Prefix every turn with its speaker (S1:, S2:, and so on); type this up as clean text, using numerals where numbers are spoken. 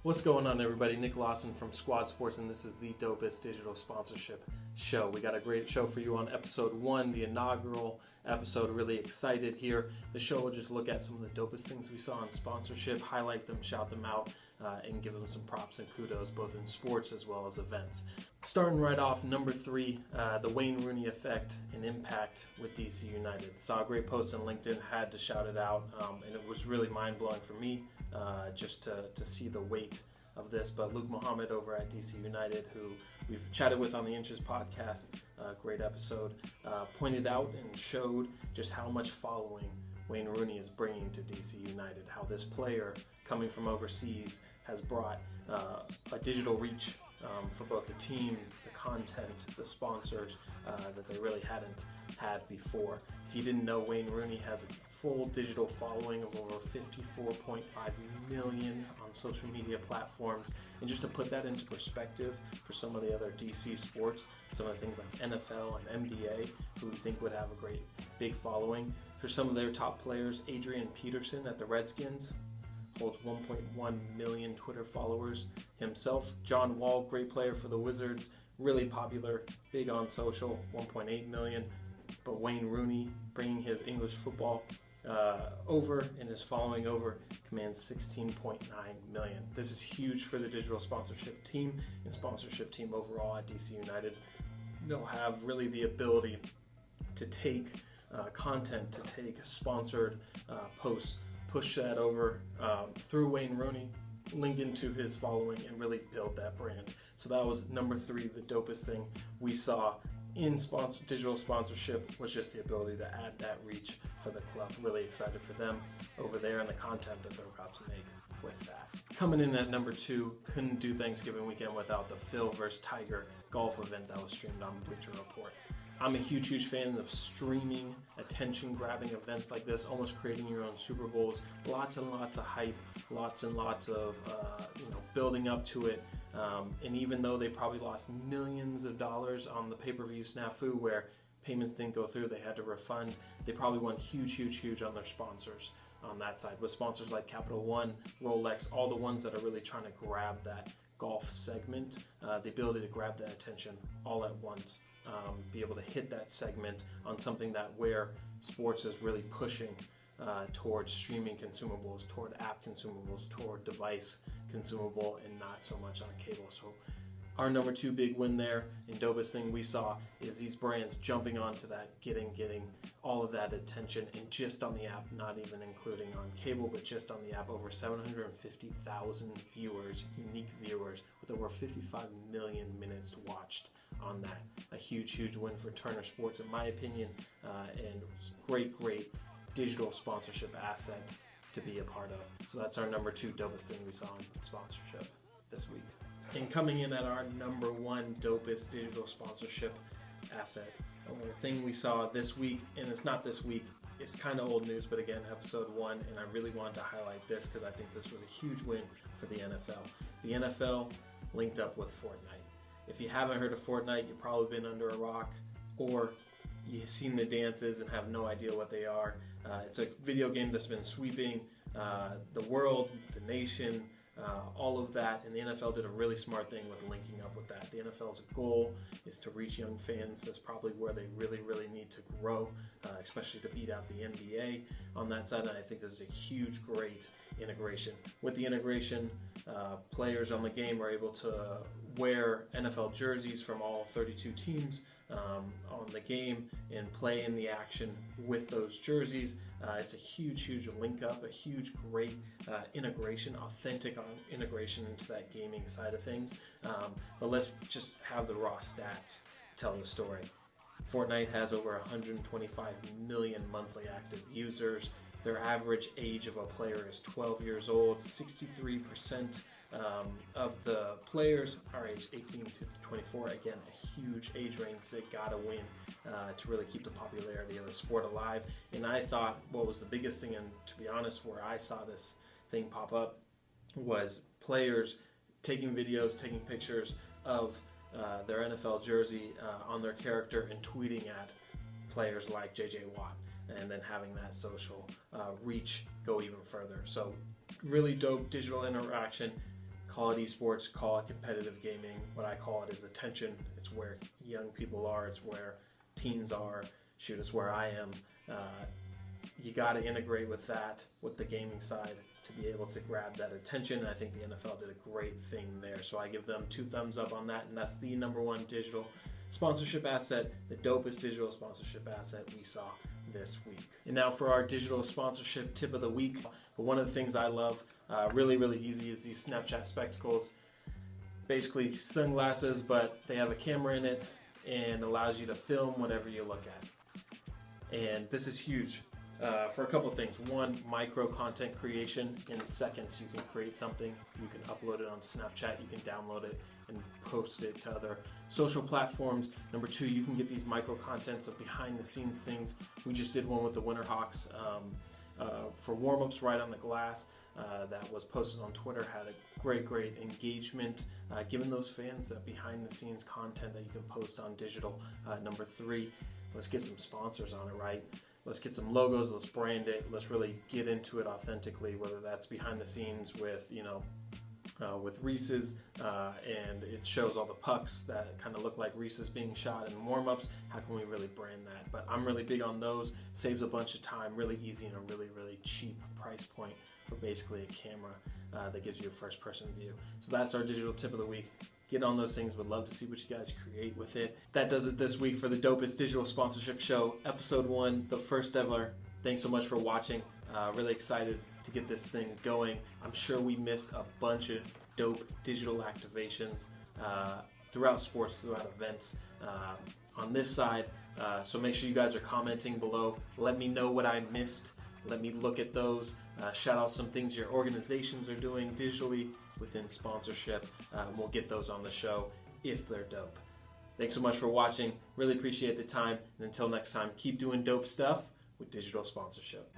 S1: What's going on, everybody? Nick Lawson from Squad Sports, and this is the Dopest Digital Sponsorship Show. We got a great show for you on episode 1, the inaugural episode. Really excited here. The show will just look at some of the dopest things we saw in sponsorship, highlight them, shout them out, and give them some props and kudos, both in sports as well as events. Starting right off, number 3, the Wayne Rooney effect and impact with DC United. Saw a great post on LinkedIn, had to shout it out, and it was really mind-blowing for me just to see the weight of this. But Luke Mohammed over at DC United, who we've chatted with on the Inches podcast, great episode, pointed out and showed just how much following Wayne Rooney is bringing to DC United, how this player coming from overseas has brought a digital reach for both the team, the content, the sponsors that they really hadn't had before. If you didn't know, Wayne Rooney has a full digital following of over 54.5 million on social media platforms. And just to put that into perspective for some of the other DC sports, some of the things like NFL and NBA, who we think would have a great big following. For some of their top players, Adrian Peterson at the Redskins holds 1.1 million Twitter followers himself. John Wall, great player for the Wizards, really popular, big on social, 1.8 million. But Wayne Rooney, bringing his English football over and his following over, commands 16.9 million. This is huge for the digital sponsorship team and sponsorship team overall at DC United. They'll have really the ability to take content, to take sponsored posts, push that over through Wayne Rooney, link into his following, and really build that brand. So that was number 3, the dopest thing we saw in digital sponsorship, was just the ability to add that reach for the club. Really excited for them over there and the content that they're about to make with that. Coming in at number 2, couldn't do Thanksgiving weekend without the Phil vs. Tiger golf event that was streamed on Bleacher Report. I'm a huge fan of streaming, attention-grabbing events like this, almost creating your own Super Bowls. Lots and lots of hype, lots and lots of building up to it. And even though they probably lost millions of dollars on the pay-per-view snafu where payments didn't go through, they had to refund, they probably won huge on their sponsors on that side. With sponsors like Capital One, Rolex, all the ones that are really trying to grab that golf segment, the ability to grab that attention all at once. Be able to hit that segment on something that where sports is really pushing towards streaming consumables, toward app consumables, toward device consumable, and not so much on cable. So our number 2 big win there and dopest thing we saw is these brands jumping onto that, getting all of that attention, and just on the app, not even including on cable, but just on the app, over 750,000 viewers, unique viewers, with over 55 million minutes watched on that. A huge win for Turner Sports, in my opinion, and great digital sponsorship asset to be a part of. So that's our number 2 dopest thing we saw in sponsorship this week. And coming in at our number 1 dopest digital sponsorship asset, the thing we saw this week, and it's not this week, it's kind of old news, but again, episode 1, and I really wanted to highlight this because I think this was a huge win for the NFL. The NFL linked up with Fortnite. If you haven't heard of Fortnite, you've probably been under a rock, or you've seen the dances and have no idea what they are. It's a video game that's been sweeping the world, the nation, all of that, and the NFL did a really smart thing with linking up with that. The NFL's goal is to reach young fans. That's probably where they really need to grow, especially to beat out the NBA on that side, and I think this is a huge, great integration. With the integration, players on the game are able to wear NFL jerseys from all 32 teams on the game and play in the action with those jerseys. It's a huge link up, a huge great integration, authentic integration into that gaming side of things. But let's just have the raw stats tell the story. Fortnite has over 125 million monthly active users. Their average age of a player is 12 years old. 63% of the players are aged 18 to 24. Again, a huge age range. They gotta win to really keep the popularity of the sport alive. And I thought what was the biggest thing, and to be honest, where I saw this thing pop up, was players taking videos, taking pictures of their NFL jersey on their character and tweeting at players like JJ Watt, and then having that social reach go even further. So really dope digital interaction, Call it esports, call it competitive gaming. What I call it is attention. It's where young people are. It's where teens are. Shoot, it's where I am. You got to integrate with that, with the gaming side, to be able to grab that attention. And I think the NFL did a great thing there. So I give them 2 thumbs up on that. And that's the #1 digital sponsorship asset, the dopest digital sponsorship asset we saw this week. And now for our digital sponsorship tip of the week. But one of the things I love, really, really easy, is these Snapchat spectacles. Basically sunglasses, but they have a camera in it and allows you to film whatever you look at. And this is huge for a couple of things. One, micro content creation. In seconds, you can create something. You can upload it on Snapchat. You can download it and post it to other social platforms. Number 2, you can get these micro contents of behind the scenes things. We just did one with the Winterhawks for warm-ups right on the glass. That was posted on Twitter, had a great engagement, giving those fans behind the scenes content that you can post on digital. Number 3, let's get some sponsors on it, right? Let's get some logos, let's brand it, let's really get into it authentically, whether that's behind the scenes with, with Reese's, and it shows all the pucks that kind of look like Reese's being shot in warm-ups. How can we really brand that? But I'm really big on those. Saves a bunch of time, really easy, and a really cheap price point for basically a camera that gives you a first-person view. So that's our digital tip of the week. Get on those things. Would love to see what you guys create with it. That does it this week for the Dopest Digital Sponsorship Show, Episode 1, the first ever. Thanks so much for watching. Really excited to get this thing going. I'm sure we missed a bunch of dope digital activations throughout sports, throughout events on this side. So make sure you guys are commenting below. Let me know what I missed. Let me look at those. Shout out some things your organizations are doing digitally within sponsorship. We'll get those on the show if they're dope. Thanks so much for watching. Really appreciate the time. And until next time, keep doing dope stuff with digital sponsorship.